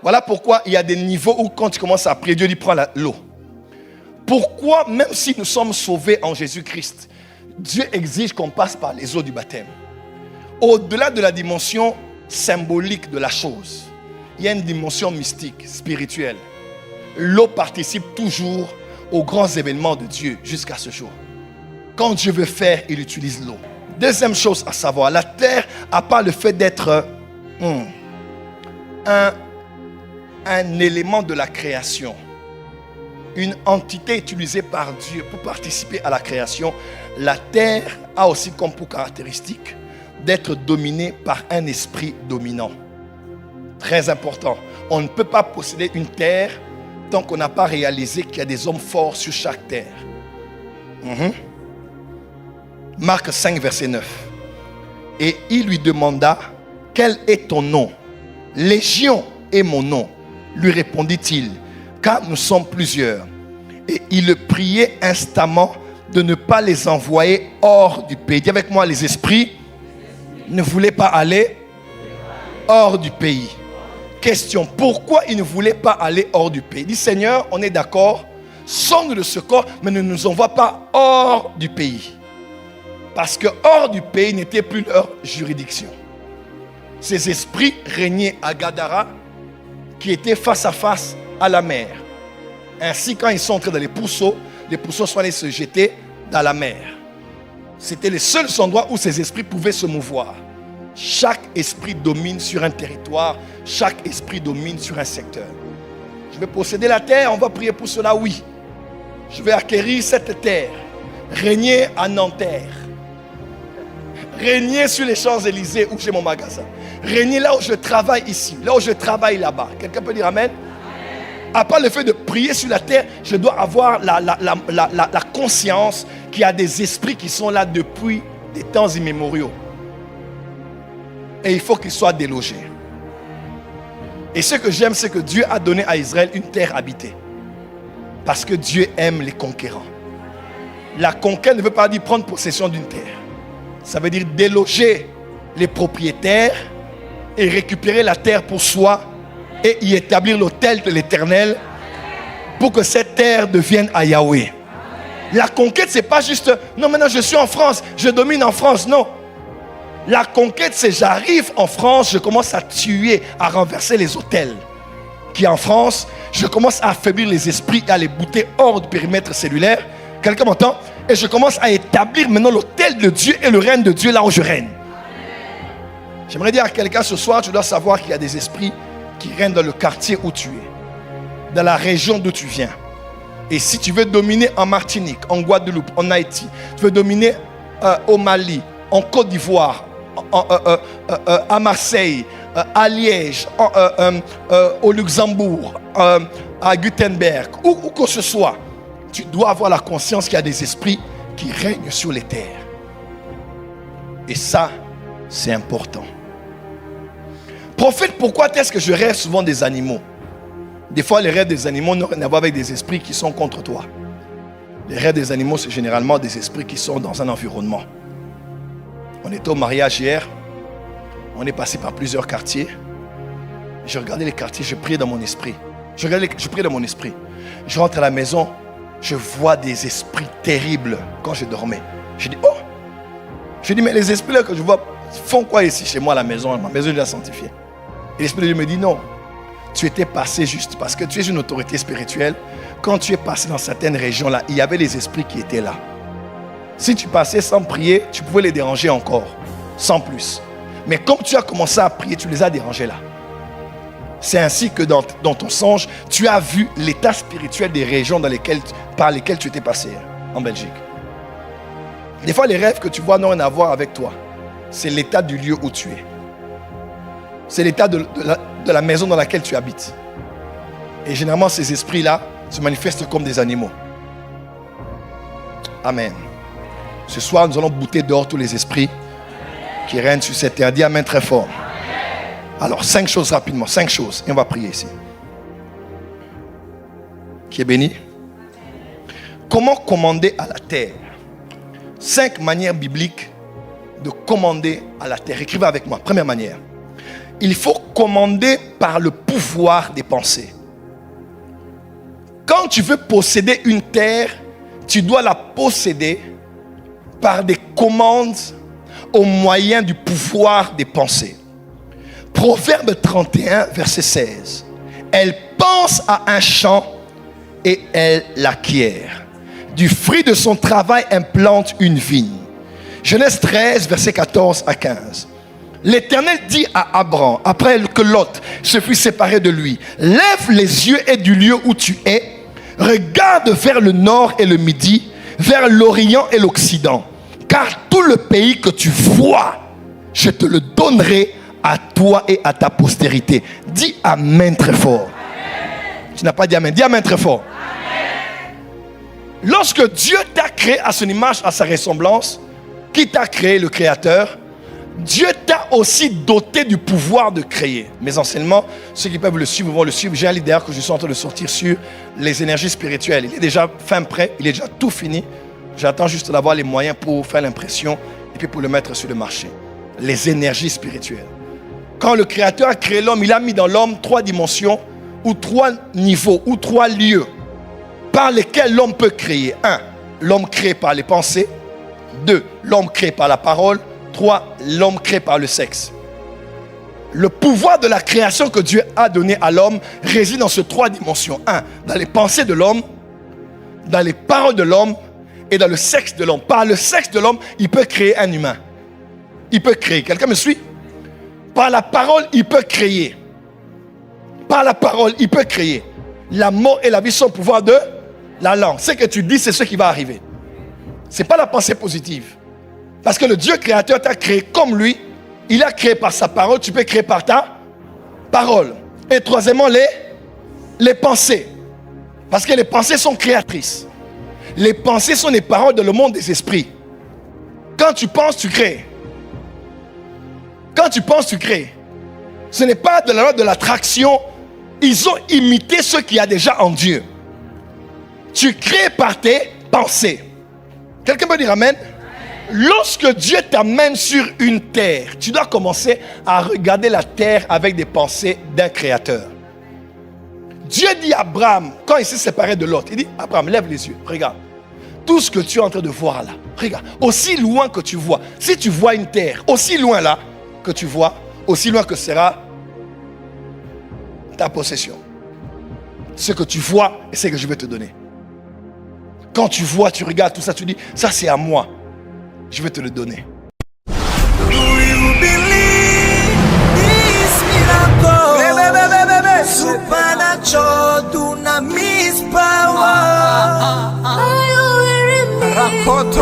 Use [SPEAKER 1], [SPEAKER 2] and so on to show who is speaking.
[SPEAKER 1] Voilà pourquoi il y a des niveaux où quand tu commences à prier, Dieu dit prends l'eau. Pourquoi, même si nous sommes sauvés en Jésus-Christ, Dieu exige qu'on passe par les eaux du baptême. Au-delà de la dimension symbolique de la chose, il y a une dimension mystique, spirituelle. L'eau participe toujours aux grands événements de Dieu jusqu'à ce jour. Quand Dieu veut faire, il utilise l'eau. Deuxième chose à savoir, la terre n'a pas le fait d'être un élément de la création. Une entité utilisée par Dieu pour participer à la création. La terre a aussi comme pour caractéristique d'être dominée par un esprit dominant. Très important. On ne peut pas posséder une terre tant qu'on n'a pas réalisé qu'il y a des hommes forts sur chaque terre. Marc 5, verset 9. Et il lui demanda, quel est ton nom? Légion est mon nom, lui répondit-il, car nous sommes plusieurs. Et il le priait instamment de ne pas les envoyer hors du pays. Dis avec moi, les esprits ne voulaient pas aller hors du pays. Question, pourquoi ils ne voulaient pas aller hors du pays? Dis, Seigneur, on est d'accord, sonne de ce corps, mais ne nous envoie pas hors du pays. Parce que hors du pays n'était plus leur juridiction. Ces esprits régnaient à Gadara, qui était face à face à la mer. Ainsi, quand ils sont entrés dans les pourceaux sont allés se jeter dans la mer. C'était les seuls endroits où ces esprits pouvaient se mouvoir. Chaque esprit domine sur un territoire, chaque esprit domine sur un secteur. Je vais posséder la terre, on va prier pour cela, oui. Je vais acquérir cette terre, régner à Nanterre, régner sur les Champs-Élysées où j'ai mon magasin, régner là où je travaille ici, là où je travaille là-bas. Quelqu'un peut dire amen? À part le fait de prier sur la terre, je dois avoir la conscience qu'il y a des esprits qui sont là depuis des temps immémoriaux. Et il faut qu'ils soient délogés. Et ce que j'aime, c'est que Dieu a donné à Israël une terre habitée. Parce que Dieu aime les conquérants. La conquête ne veut pas dire prendre possession d'une terre. Ça veut dire déloger les propriétaires et récupérer la terre pour soi et y établir l'autel de l'Éternel pour que cette terre devienne à Yahweh. La conquête, c'est pas juste non, maintenant je suis en France, je domine en France. Non. La conquête, c'est j'arrive en France, je commence à tuer, à renverser les autels qui en France, je commence à affaiblir les esprits et à les bouter hors du périmètre cellulaire. Quelqu'un m'entend? Et je commence à établir maintenant l'autel de Dieu et le règne de Dieu là où je règne. J'aimerais dire à quelqu'un ce soir, tu dois savoir qu'il y a des esprits qui règnent dans le quartier où tu es, dans la région d'où tu viens. Et si tu veux dominer en Martinique, en Guadeloupe, en Haïti, tu veux dominer au Mali, en Côte d'Ivoire, à Marseille, à Liège, au Luxembourg, à Gutenberg, où que ce soit, tu dois avoir la conscience qu'il y a des esprits qui règnent sur les terres. Et ça, c'est important. Prophète, pourquoi est-ce que je rêve souvent des animaux? Des fois, les rêves des animaux n'ont rien à voir avec des esprits qui sont contre toi. Les rêves des animaux, c'est généralement des esprits qui sont dans un environnement. On était au mariage hier. On est passé par plusieurs quartiers. Je regardais les quartiers, je priais dans mon esprit. Je priais dans mon esprit. Je rentre à la maison, je vois des esprits terribles quand je dormais. Je dis, oh! Je dis, mais les esprits là que je vois font quoi ici chez moi à la maison? Ma maison est déjà sanctifiée. Et l'Esprit de Dieu me dit, non, tu étais passé juste parce que tu es une autorité spirituelle. Quand tu es passé dans certaines régions là, il y avait les esprits qui étaient là. Si tu passais sans prier, tu pouvais les déranger encore, sans plus. Mais comme tu as commencé à prier, tu les as dérangés là. C'est ainsi que dans ton songe, tu as vu l'état spirituel des régions par lesquelles tu étais passé en Belgique. Des fois, les rêves que tu vois n'ont rien à voir avec toi. C'est l'état du lieu où tu es. C'est l'état de la maison dans laquelle tu habites. Et généralement, ces esprits-là se manifestent comme des animaux. Amen. Ce soir, nous allons bouter dehors tous les esprits qui règnent sur cette terre. Dis amen très fort. Alors, 5 choses rapidement. 5 choses. Et on va prier ici. Qui est béni? Comment commander à la terre? 5 manières bibliques de commander à la terre. Écrivez avec moi. Première manière. il faut commander par le pouvoir des pensées. Quand tu veux posséder une terre, tu dois la posséder par des commandes au moyen du pouvoir des pensées. Proverbe 31, verset 16. Elle pense à un champ et elle l'acquiert. Du fruit de son travail, implante une vigne. Genèse 13, verset 14 à 15. L'Éternel dit à Abraham, après que Lot se fut séparé de lui, lève les yeux et du lieu où tu es, regarde vers le nord et le midi, vers l'Orient et l'Occident. Car tout le pays que tu vois, je te le donnerai à toi et à ta postérité. Dis Amen très fort. Amen. Tu n'as pas dit Amen. Dis Amen très fort. Amen. Lorsque Dieu t'a créé à son image, à sa ressemblance, qui t'a créé, le Créateur, Dieu t'a aussi doté du pouvoir de créer. Mes enseignements, ceux qui peuvent le suivre vont le suivre. J'ai un leader que je suis en train de sortir sur les énergies spirituelles. Il est déjà fin prêt, il est déjà tout fini. J'attends juste d'avoir les moyens pour faire l'impression et puis pour le mettre sur le marché. Les énergies spirituelles. Quand le Créateur a créé l'homme, il a mis dans l'homme 3 dimensions ou 3 niveaux ou 3 lieux par lesquels l'homme peut créer. 1. L'homme créé par les pensées. 2. L'homme créé par la parole. 3. L'homme créé par le sexe. Le pouvoir de la création que Dieu a donné à l'homme réside dans ces 3 dimensions. 1. Dans les pensées de l'homme, dans les paroles de l'homme et dans le sexe de l'homme. Par le sexe de l'homme, il peut créer un humain. Il peut créer. Quelqu'un me suit? Par la parole, il peut créer. Par la parole, il peut créer. La mort et la vie sont au pouvoir de la langue. Ce que tu dis, c'est ce qui va arriver. Ce n'est pas la pensée positive. Parce que le Dieu créateur t'a créé comme lui. Il a créé par sa parole. Tu peux créer par ta parole. Et troisièmement, les pensées. Parce que les pensées sont créatrices. Les pensées sont les paroles dans le monde des esprits. Quand tu penses, tu crées. Quand tu penses, tu crées. Ce n'est pas de la loi de l'attraction. Ils ont imité ce qu'il y a déjà en Dieu. Tu crées par tes pensées. Quelqu'un peut dire Amen? Lorsque Dieu t'amène sur une terre, tu dois commencer à regarder la terre avec des pensées d'un créateur. Dieu dit à Abraham, quand il s'est séparé de Lot, il dit, Abraham, lève les yeux, regarde. Tout ce que tu es en train de voir là, regarde. Aussi loin que tu vois, si tu vois une terre, aussi loin là que tu vois, aussi loin que sera ta possession. Ce que tu vois et ce que je vais te donner. Quand tu vois, tu regardes tout ça, tu dis, ça c'est à moi. Je vais te le donner.
[SPEAKER 2] Do you believe this miracle? Supernatural dunamis power. Are you wearing me? Rakoto.